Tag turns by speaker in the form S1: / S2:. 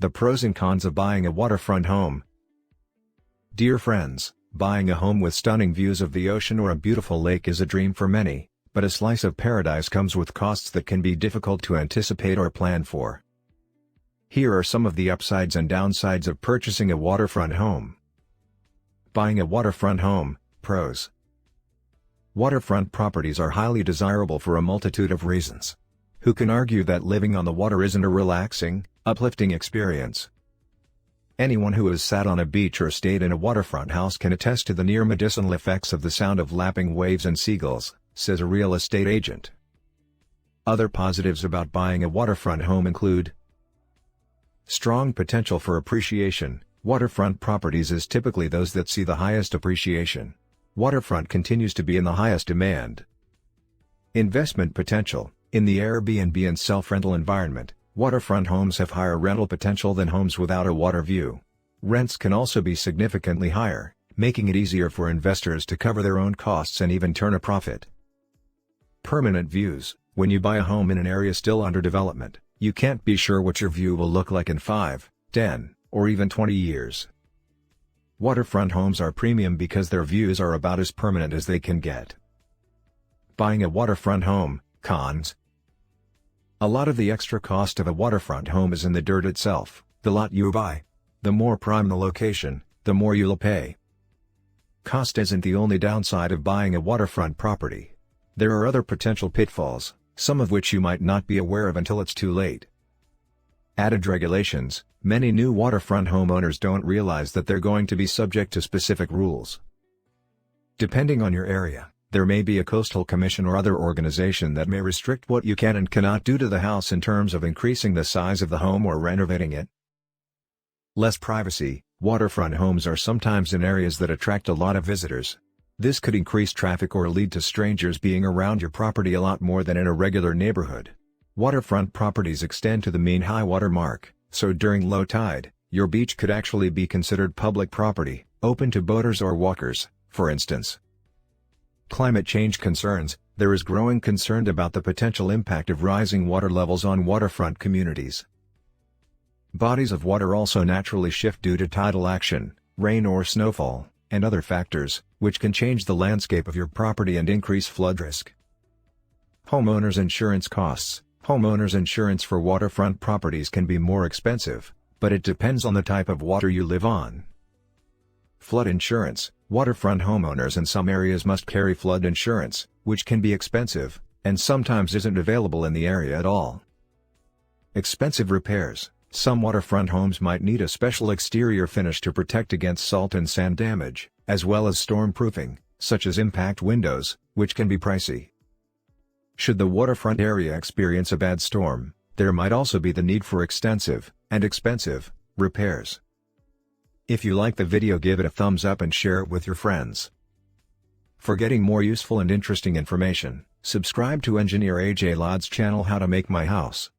S1: The pros and cons of buying a waterfront home. Dear friends, buying a home with stunning views of the ocean or a beautiful lake is a dream for many, but a slice of paradise comes with costs that can be difficult to anticipate or plan for. Here are some of the upsides and downsides of purchasing a waterfront home. Buying a waterfront home. Pros. Waterfront properties are highly desirable for a multitude of reasons. Who can argue that living on the water isn't a relaxing, uplifting experience? Anyone who has sat on a beach or stayed in a waterfront house can attest to the near medicinal effects of the sound of lapping waves and seagulls, says a real estate agent. Other positives about buying a waterfront home include strong potential for appreciation. Waterfront properties is typically those that see the highest appreciation. Waterfront continues to be in the highest demand. Investment potential. In the Airbnb and self-rental environment, waterfront homes have higher rental potential than homes without a water view. Rents can also be significantly higher, making it easier for investors to cover their own costs and even turn a profit. Permanent views. When you buy a home in an area still under development, you can't be sure what your view will look like in 5, 10, or even 20 years. Waterfront homes are premium because their views are about as permanent as they can get. Buying a waterfront home. Cons. A lot of the extra cost of a waterfront home is in the dirt itself, the lot you buy. The more prime the location, the more you'll pay. Cost isn't the only downside of buying a waterfront property. There are other potential pitfalls, some of which you might not be aware of until it's too late. Added regulations. Many new waterfront homeowners don't realize that they're going to be subject to specific rules. Depending on your area, there may be a coastal commission or other organization that may restrict what you can and cannot do to the house in terms of increasing the size of the home or renovating it. Less privacy. Waterfront homes are sometimes in areas that attract a lot of visitors. This could increase traffic or lead to strangers being around your property a lot more than in a regular neighborhood. Waterfront properties extend to the mean high water mark, so during low tide, your beach could actually be considered public property, open to boaters or walkers, for instance. Climate change concerns. There is growing concern about the potential impact of rising water levels on waterfront communities. Bodies of water also naturally shift due to tidal action, rain or snowfall, and other factors, which can change the landscape of your property and increase flood risk. Homeowners insurance costs. Homeowners insurance for waterfront properties can be more expensive, but it depends on the type of water you live on. Flood insurance. Waterfront homeowners in some areas must carry flood insurance, which can be expensive, and sometimes isn't available in the area at all. Expensive repairs. Some waterfront homes might need a special exterior finish to protect against salt and sand damage, as well as stormproofing, such as impact windows, which can be pricey. Should the waterfront area experience a bad storm, there might also be the need for extensive, and expensive, repairs. If you like the video, give it a thumbs up and share it with your friends. For getting more useful and interesting information, subscribe to Engineer AJ Ladd's channel How to Make My House.